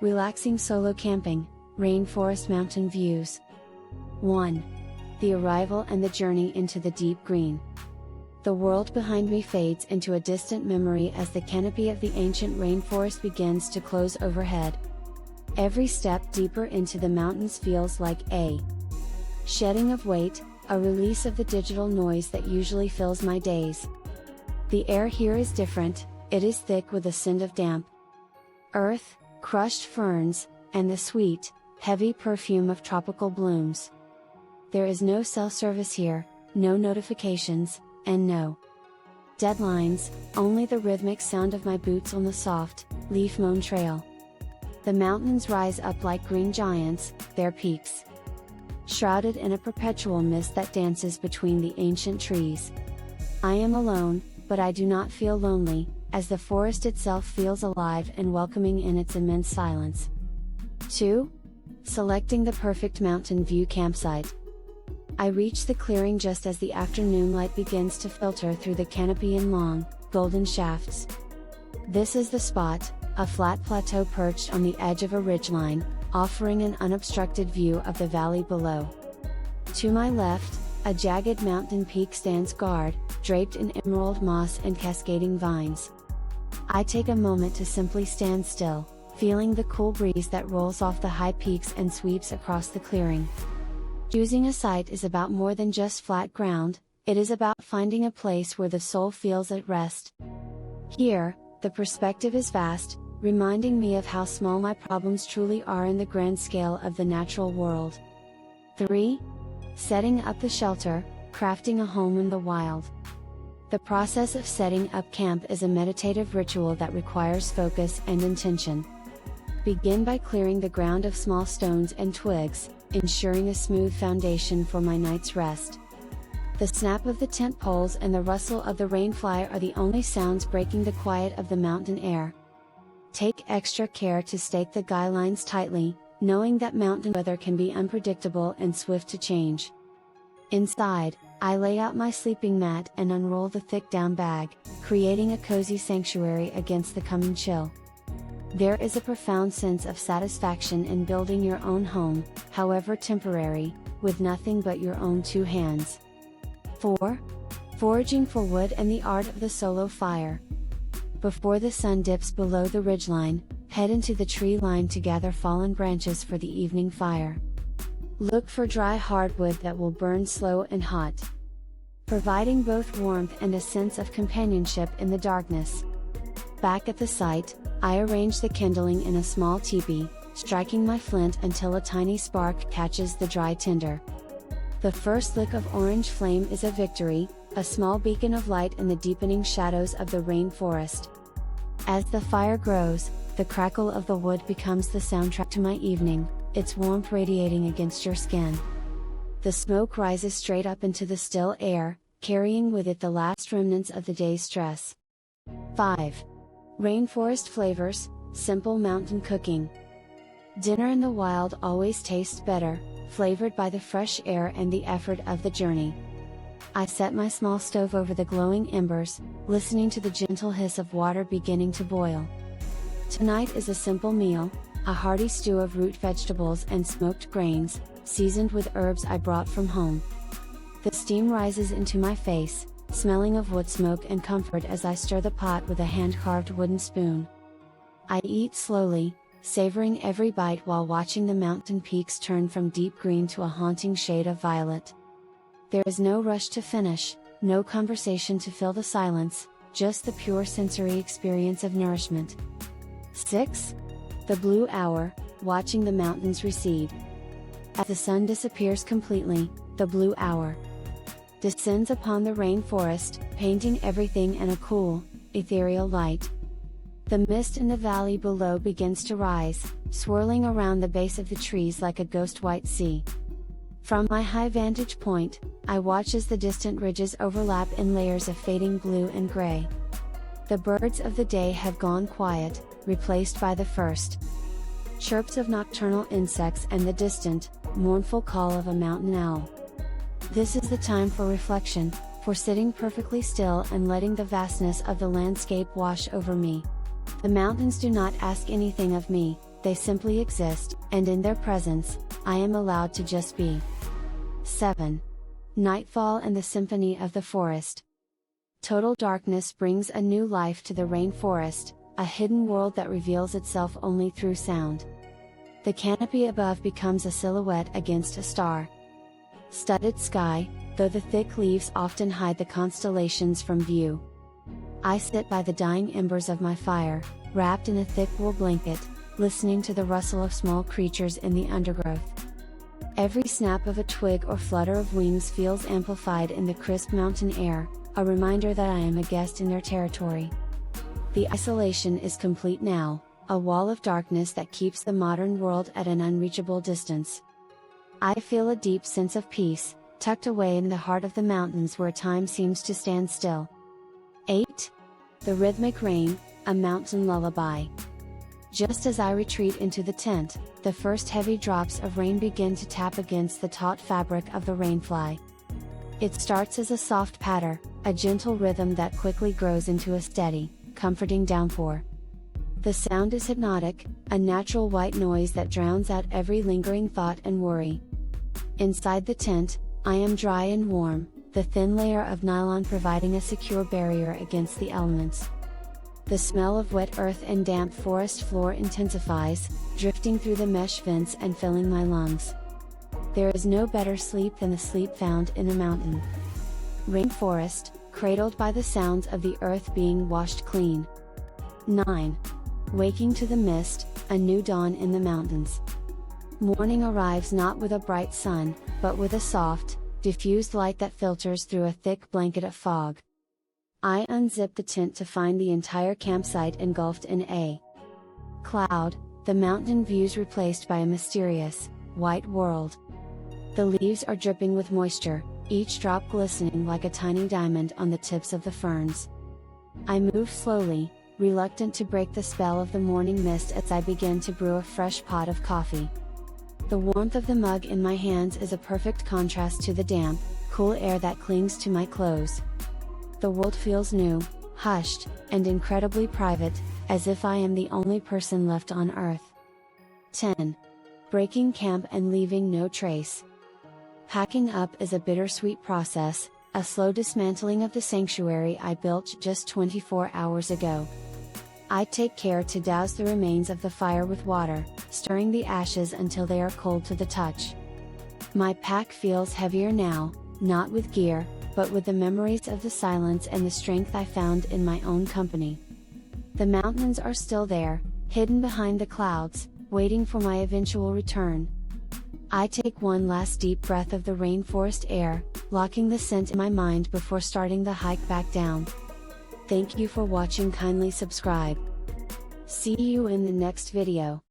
Relaxing solo camping, rainforest mountain views. 1. The arrival and the journey into the deep green. The world behind me fades into a distant memory as the canopy of the ancient rainforest begins to close overhead. Every step deeper into the mountains feels like a shedding of weight, a release of the digital noise that usually fills my days. The air here is different, it is thick with a scent of damp earth, crushed ferns, and the sweet, heavy perfume of tropical blooms. There is no cell service here, no notifications, and no deadlines, only the rhythmic sound of my boots on the soft, leaf-mown trail. The mountains rise up like green giants, their peaks shrouded in a perpetual mist that dances between the ancient trees. I am alone, but I do not feel lonely, as the forest itself feels alive and welcoming in its immense silence. 2. Selecting the perfect mountain view campsite. I reach the clearing just as the afternoon light begins to filter through the canopy in long, golden shafts. This is the spot, a flat plateau perched on the edge of a ridgeline, offering an unobstructed view of the valley below. To my left, a jagged mountain peak stands guard, draped in emerald moss and cascading vines. I take a moment to simply stand still, feeling the cool breeze that rolls off the high peaks and sweeps across the clearing. Choosing a site is about more than just flat ground, it is about finding a place where the soul feels at rest. Here, the perspective is vast, reminding me of how small my problems truly are in the grand scale of the natural world. 3. Setting up the shelter, crafting a home in the wild. The process of setting up camp is a meditative ritual that requires focus and intention. Begin by clearing the ground of small stones and twigs, ensuring a smooth foundation for my night's rest. The snap of the tent poles and the rustle of the rainfly are the only sounds breaking the quiet of the mountain air. Take extra care to stake the guy lines tightly, knowing that mountain weather can be unpredictable and swift to change. Inside, I lay out my sleeping mat and unroll the thick down bag, creating a cozy sanctuary against the coming chill. There is a profound sense of satisfaction in building your own home, however temporary, with nothing but your own two hands. 4. Foraging for wood and the art of the solo fire. Before the sun dips below the ridgeline, head into the tree line to gather fallen branches for the evening fire. Look for dry hardwood that will burn slow and hot, providing both warmth and a sense of companionship in the darkness. Back at the site, I arrange the kindling in a small teepee, striking my flint until a tiny spark catches the dry tinder. The first lick of orange flame is a victory, a small beacon of light in the deepening shadows of the rainforest. As the fire grows, the crackle of the wood becomes the soundtrack to my evening, its warmth radiating against your skin. The smoke rises straight up into the still air, carrying with it the last remnants of the day's stress. 5. Rainforest flavors, simple mountain cooking. Dinner in the wild always tastes better, flavored by the fresh air and the effort of the journey. I set my small stove over the glowing embers, listening to the gentle hiss of water beginning to boil. Tonight is a simple meal, a hearty stew of root vegetables and smoked grains, seasoned with herbs I brought from home. The steam rises into my face, smelling of wood smoke and comfort as I stir the pot with a hand-carved wooden spoon. I eat slowly, savoring every bite while watching the mountain peaks turn from deep green to a haunting shade of violet. There is no rush to finish, no conversation to fill the silence, just the pure sensory experience of nourishment. 6. The blue hour, watching the mountains recede. As the sun disappears completely, the blue hour descends upon the rainforest, painting everything in a cool, ethereal light. The mist in the valley below begins to rise, swirling around the base of the trees like a ghost white sea. From my high vantage point, I watch as the distant ridges overlap in layers of fading blue and gray. The birds of the day have gone quiet, replaced by the first chirps of nocturnal insects and the distant, mournful call of a mountain owl. This is the time for reflection, for sitting perfectly still and letting the vastness of the landscape wash over me. The mountains do not ask anything of me, they simply exist, and in their presence, I am allowed to just be. 7. Nightfall and the symphony of the forest. Total darkness brings a new life to the rainforest, a hidden world that reveals itself only through sound. The canopy above becomes a silhouette against a star-studded sky, though the thick leaves often hide the constellations from view. I sit by the dying embers of my fire, wrapped in a thick wool blanket, listening to the rustle of small creatures in the undergrowth. Every snap of a twig or flutter of wings feels amplified in the crisp mountain air, a reminder that I am a guest in their territory. The isolation is complete now, a wall of darkness that keeps the modern world at an unreachable distance. I feel a deep sense of peace, tucked away in the heart of the mountains where time seems to stand still. 8. The rhythmic rain, a mountain lullaby. Just as I retreat into the tent, the first heavy drops of rain begin to tap against the taut fabric of the rainfly. It starts as a soft patter, a gentle rhythm that quickly grows into a steady, comforting downpour. The sound is hypnotic, a natural white noise that drowns out every lingering thought and worry. Inside the tent, I am dry and warm, the thin layer of nylon providing a secure barrier against the elements. The smell of wet earth and damp forest floor intensifies, drifting through the mesh vents and filling my lungs. There is no better sleep than the sleep found in a mountain rainforest, cradled by the sounds of the earth being washed clean. 9. Waking to the mist, a new dawn in the mountains. Morning arrives not with a bright sun, but with a soft, diffused light that filters through a thick blanket of fog. I unzip the tent to find the entire campsite engulfed in a cloud, the mountain views replaced by a mysterious, white world. The leaves are dripping with moisture, each drop glistening like a tiny diamond on the tips of the ferns. I move slowly, reluctant to break the spell of the morning mist as I begin to brew a fresh pot of coffee. The warmth of the mug in my hands is a perfect contrast to the damp, cool air that clings to my clothes. The world feels new, hushed, and incredibly private, as if I am the only person left on Earth. 10. Breaking camp and leaving no trace. Packing up is a bittersweet process, a slow dismantling of the sanctuary I built just 24 hours ago. I take care to douse the remains of the fire with water, stirring the ashes until they are cold to the touch. My pack feels heavier now, not with gear, but with the memories of the silence and the strength I found in my own company. The mountains are still there, hidden behind the clouds, waiting for my eventual return. I take one last deep breath of the rainforest air, locking the scent in my mind before starting the hike back down. Thank you for watching. Kindly subscribe. See you in the next video.